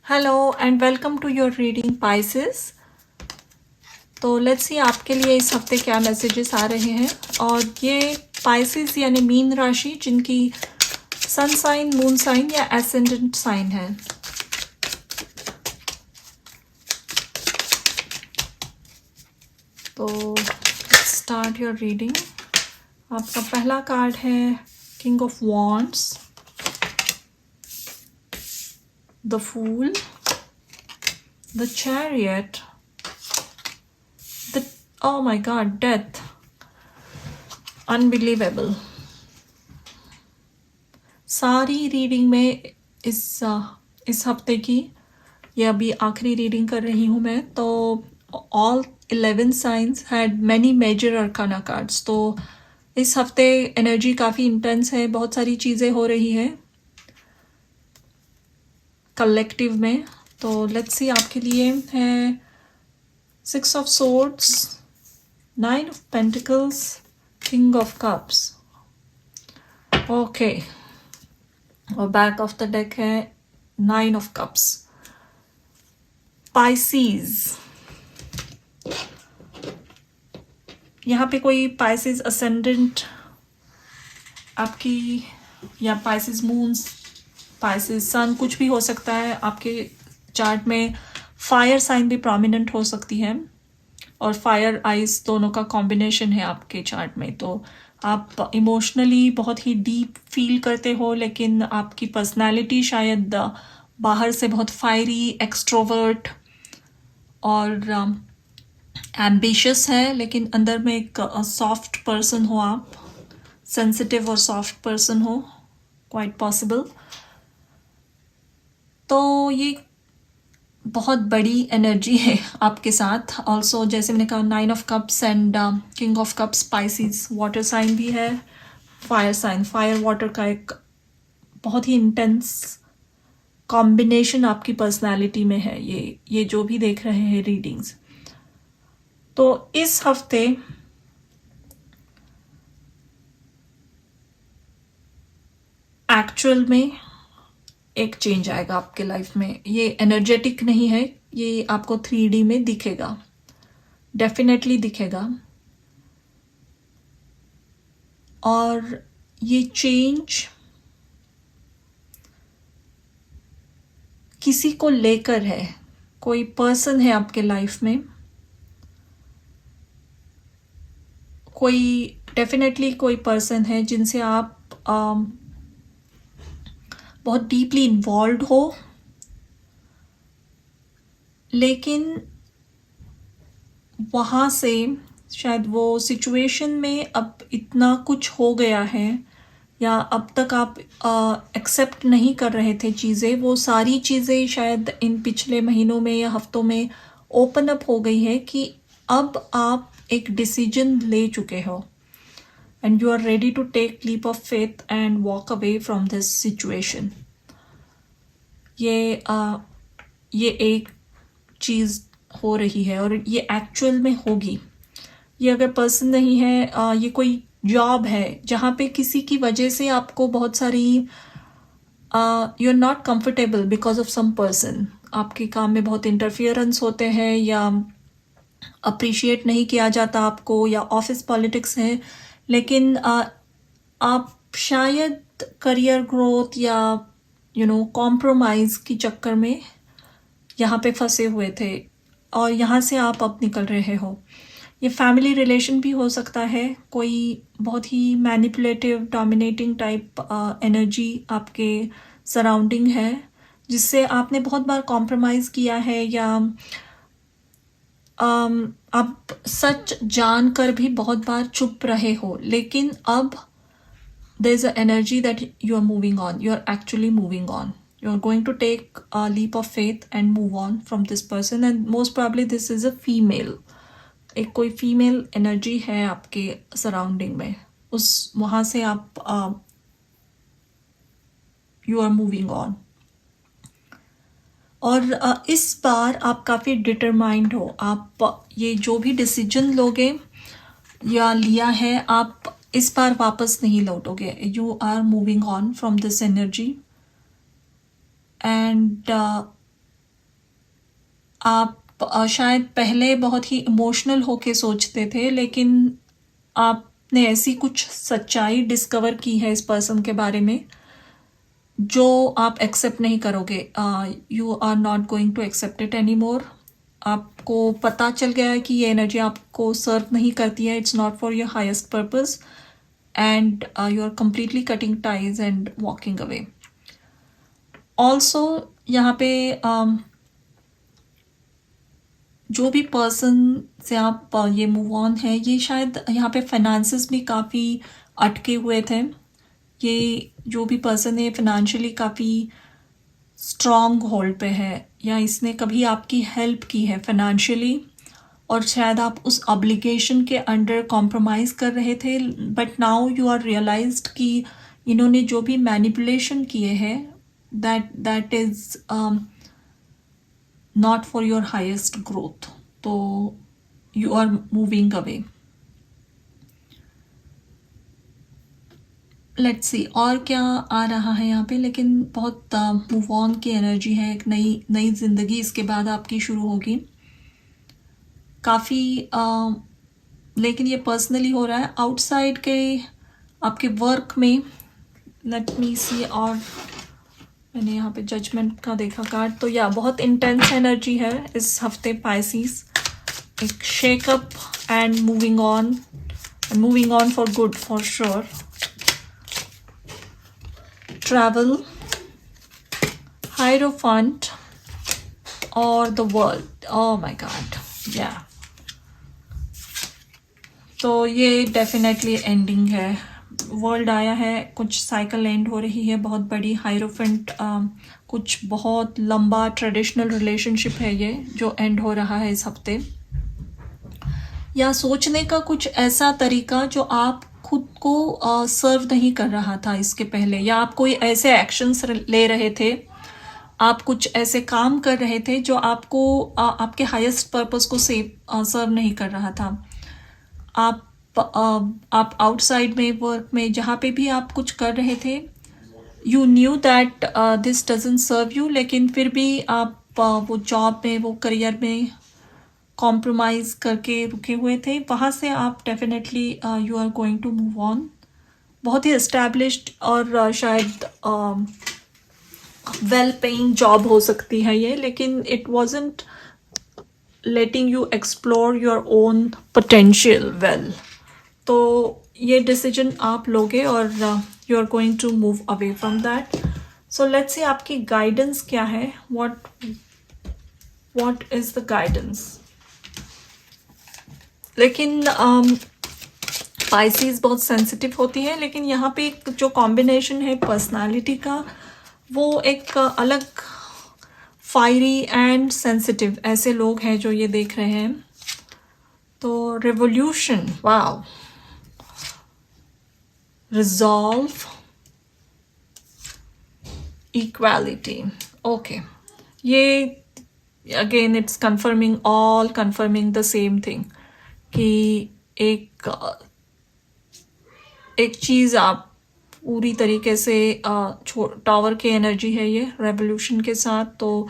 Hello and welcome to your reading Pisces. तो let's see आपके लिए इस हफ्ते क्या मैसेजेस आ रहे हैं। और ये पाइसेस यानी मीन राशि जिनकी सन साइन, मून साइन या एसेंडेंट साइन है। तो स्टार्ट योर रीडिंग। आपका पहला कार्ड है king of wands, the fool, the chariot, oh my god, death, unbelievable। सारी रीडिंग में इस हफ्ते की, ये अभी आखिरी रीडिंग कर रही हूँ मैं, तो all 11 signs had many major arcana cards. तो इस हफ्ते एनर्जी काफ़ी इंटेंस है, बहुत सारी चीज़ें हो रही है कलेक्टिव में। तो लेट्स सी आपके लिए है 6 of swords, 9 of pentacles, king of cups. Okay, और बैक ऑफ द डेक है 9 ऑफ कप्स। पाइसीज, यहाँ पे कोई पाइसेस असेंडेंट आपकी, या पाइसेस मून्स, पाइसेस सन, कुछ भी हो सकता है आपके चार्ट में। फायर साइन भी प्रोमिनेंट हो सकती है, और फायर आइस दोनों का कॉम्बिनेशन है आपके चार्ट में। तो आप इमोशनली बहुत ही डीप फील करते हो, लेकिन आपकी पर्सनालिटी शायद बाहर से बहुत फायरी, एक्सट्रोवर्ट और एम्बिशियस है, लेकिन अंदर में एक सॉफ्ट पर्सन हो आप, सेंसिटिव और सॉफ्ट पर्सन हो, क्वाइट पॉसिबल। तो ये बहुत बड़ी एनर्जी है आपके साथ। ऑल्सो जैसे मैंने कहा 9 of cups and king of cups, Pisces water sign भी है, फायर साइन, फायर वाटर का एक बहुत ही इंटेंस कॉम्बिनेशन आपकी पर्सनालिटी में है। ये जो भी देख रहे हैं रीडिंग्स, तो इस हफ्ते एक्चुअल में एक चेंज आएगा आपके लाइफ में। ये एनर्जेटिक नहीं है, ये आपको 3D में दिखेगा, डेफिनेटली दिखेगा। और ये चेंज किसी को लेकर है, कोई पर्सन है आपके लाइफ में, कोई डेफिनेटली कोई पर्सन है जिनसे आप बहुत डीपली इन्वॉल्व हो, लेकिन वहाँ से शायद वो सिचुएशन में अब इतना कुछ हो गया है, या अब तक आप एक्सेप्ट नहीं कर रहे थे चीज़ें, वो सारी चीज़ें शायद इन पिछले महीनों में या हफ्तों में ओपन अप हो गई है कि अब आप एक डिसीजन ले चुके हो, and you are ready to take leap of faith and walk away from this situation. ये एक चीज़ हो रही है, और ये एक्चुअल में होगी। ये अगर पर्सन नहीं है, ये कोई जॉब है जहाँ पे किसी की वजह से आपको बहुत सारी, you are not comfortable because of some person. आपके काम में बहुत इंटरफियरेंस होते हैं, या अप्रिशिएट नहीं किया जाता आपको, या ऑफिस पॉलिटिक्स है, लेकिन आप शायद करियर ग्रोथ या कॉम्प्रोमाइज़ की चक्कर में यहाँ पे फंसे हुए थे, और यहाँ से आप अब निकल रहे हो। ये फैमिली रिलेशन भी हो सकता है, कोई बहुत ही मैनिपुलेटिव, डोमिनेटिंग टाइप एनर्जी आपके सराउंडिंग है, जिससे आपने बहुत बार कॉम्प्रोमाइज़ किया है, या आप सच जानकर भी बहुत बार चुप रहे हो। लेकिन अब there is an energy that you are moving on, you are actually moving on, you are going to take a leap of faith and move on from this person, and most probably this is a female। एक कोई female energy है आपके surrounding में, उस वहाँ से आप you are moving on. और इस बार आप काफ़ी डिटरमाइंड हो। आप ये जो भी डिसीजन लोगे या लिया है, आप इस बार वापस नहीं लौटोगे। You are moving on from this energy, and आप शायद पहले बहुत ही इमोशनल होके सोचते थे, लेकिन आपने ऐसी कुछ सच्चाई डिस्कवर की है इस पर्सन के बारे में जो आप एक्सेप्ट नहीं करोगे. You are not going to accept it any more. आपको पता चल गया है कि ये एनर्जी आपको सर्व नहीं करती है. It's not for your highest purpose and you are completely cutting ties and walking away. Also यहाँ पे जो भी पर्सन से आप ये मूव ऑन है, ये शायद यहाँ पे फाइनेंसेस भी काफ़ी अटके हुए थे. ये जो भी पर्सन है फाइनेंशियली काफ़ी स्ट्रॉन्ग होल्ड पे है, या इसने कभी आपकी हेल्प की है फाइनेंशियली, और शायद आप उस ऑब्लिगेशन के अंडर कॉम्प्रोमाइज़ कर रहे थे. But now you are realised कि इन्होंने जो भी मैनिपुलेशन किए हैं that is not for your highest growth. तो you are moving away. Let's see और क्या आ रहा है यहाँ पे. लेकिन बहुत मूव ऑन की एनर्जी है. एक नई ज़िंदगी इसके बाद आपकी शुरू होगी काफ़ी. लेकिन ये पर्सनली हो रहा है. आउटसाइड के आपके वर्क में लेट मी सी. और मैंने यहाँ पे जजमेंट का देखा कार्ड, तो या बहुत इंटेंस एनर्जी है इस हफ्ते पाइसिस. एक shakeup and moving on for good for sure. Travel, hierophant और the world. Oh my god, या तो ये डेफिनेटली एंडिंग है. वर्ल्ड आया है, कुछ साइकिल एंड हो रही है बहुत बड़ी. हायरोफेंट कुछ बहुत लंबा ट्रेडिशनल रिलेशनशिप है ये जो एंड हो रहा है इस हफ्ते. या सोचने का कुछ ऐसा तरीका जो आप खुद को सर्व नहीं कर रहा था इसके पहले, या आप कोई ऐसे एक्शंस ले रहे थे, आप कुछ ऐसे काम कर रहे थे जो आपको आपके हाईएस्ट पर्पस को सर्व नहीं कर रहा था. आप आउटसाइड में वर्क में जहाँ पे भी आप कुछ कर रहे थे, you knew that this doesn't serve you, लेकिन फिर भी आप वो जॉब में वो करियर में कॉम्प्रोमाइज़ करके रुके हुए थे. वहाँ से आप definitely you are going to move on. बहुत ही एस्टैब्लिश्ड और शायद वेल पेइंग जॉब हो सकती है ये, लेकिन it wasn't letting you explore your own potential well. तो ये डिसीजन आप लोगे और you are going to move away from that. So let's see आपकी गाइडेंस क्या है. What is the guidance. लेकिन पाइसिस बहुत सेंसिटिव होती है, लेकिन यहाँ पे एक जो कॉम्बिनेशन है पर्सनालिटी का, वो एक अलग फायरी एंड सेंसिटिव ऐसे लोग हैं जो ये देख रहे हैं. तो revolution, wow, resolve, equality. Okay, ये again it's confirming the same thing कि एक चीज़ आप पूरी तरीके से टावर की एनर्जी है ये रेवोल्यूशन के साथ. तो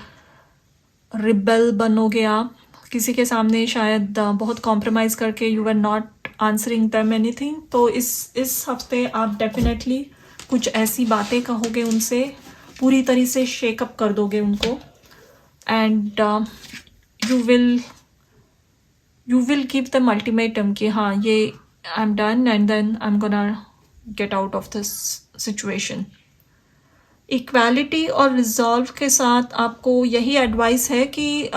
रिबेल बनोगे आप किसी के सामने, शायद बहुत कॉम्प्रोमाइज़ करके you are not answering them anything. तो इस हफ्ते आप डेफिनेटली कुछ ऐसी बातें कहोगे उनसे, पूरी तरह से शेकअप कर दोगे उनको, and you will give them ultimatum कि हाँ ये I'm done and then I'm gonna get out of this situation. Equality और रिजॉल्व के साथ आपको यही एडवाइस है कि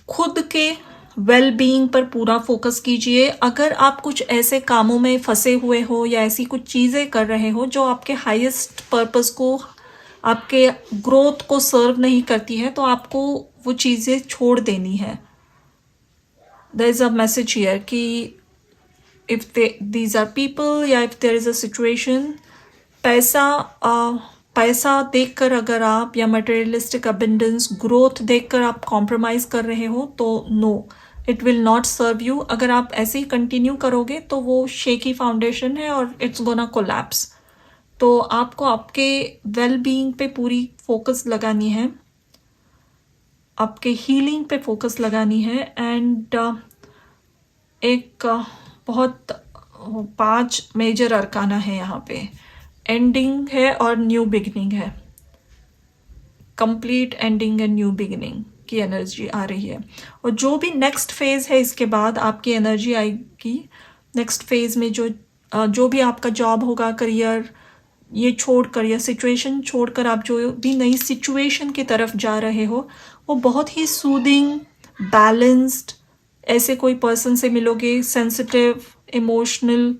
खुद के वेल बीइंग पर पूरा फोकस कीजिए. अगर आप कुछ ऐसे कामों में फंसे हुए हो या ऐसी कुछ चीज़ें कर रहे हो जो आपके हाईएस्ट पर्पस को, आपके ग्रोथ को सर्व नहीं करती है, तो आपको वो चीज़ें छोड़ देनी है. There is a message here कि if these are people या if there is a situation, पैसा देखकर अगर आप या मटेरियलिस्टिक अबंडेंस ग्रोथ देखकर आप कॉम्प्रोमाइज़ कर रहे हो, तो no, it will not serve you. अगर आप ऐसे ही कंटिन्यू करोगे तो वो शेकी फाउंडेशन है और इट्स गोना कोलैप्स. तो आपको आपके वेल बीइंग पे पूरी फोकस लगानी है. आपके हीलिंग पे फोकस लगानी है। एंड एक बहुत 5 मेजर अरकाना है यहाँ पे। एंडिंग है और न्यू बिगिनिंग है, complete ending and new beginning की एनर्जी आ रही है। और जो भी नेक्स्ट फेज है इसके बाद आपकी एनर्जी आएगी, नेक्स्ट फेज में जो भी आपका जॉब होगा, करियर, ये छोड़कर या सिचुएशन छोड़कर आप जो भी नई सिचुएशन की तरफ जा रहे हो, वो बहुत ही सूदिंग, बैलेंस्ड ऐसे कोई पर्सन से मिलोगे, सेंसिटिव, इमोशनल,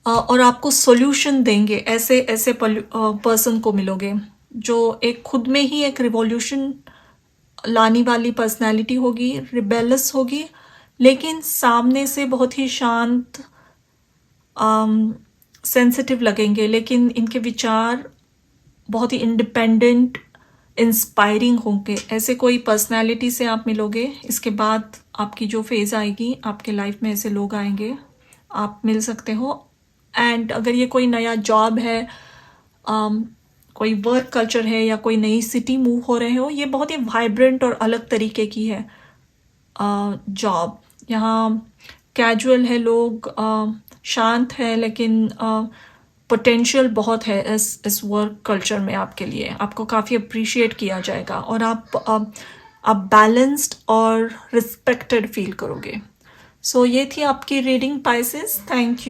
और आपको सॉल्यूशन देंगे ऐसे ऐसे पर्सन को मिलोगे जो एक खुद में ही एक रिवॉल्यूशन लाने वाली पर्सनालिटी होगी, रिबेलस होगी, लेकिन सामने से बहुत ही शांत, सेंसिटिव लगेंगे, लेकिन इनके विचार बहुत ही इंडिपेंडेंट, इंस्पायरिंग होंगे। ऐसे कोई पर्सनालिटी से आप मिलोगे। इसके बाद आपकी जो फेज़ आएगी, आपके लाइफ में ऐसे लोग आएंगे, आप मिल सकते हो। एंड अगर ये कोई नया जॉब है, कोई वर्क कल्चर है, या कोई नई सिटी मूव हो रहे हो, ये बहुत ही वाइब्रेंट और अलग तरीके की है जॉब। यहाँ कैजुअल है, लोग शांत है, लेकिन पोटेंशियल बहुत है इस वर्क कल्चर में आपके लिए। आपको काफ़ी अप्रिशिएट किया जाएगा और आप बैलेंस्ड और रिस्पेक्टेड फील करोगे। सो ये थी आपकी रीडिंग पाइसेस। Thank you.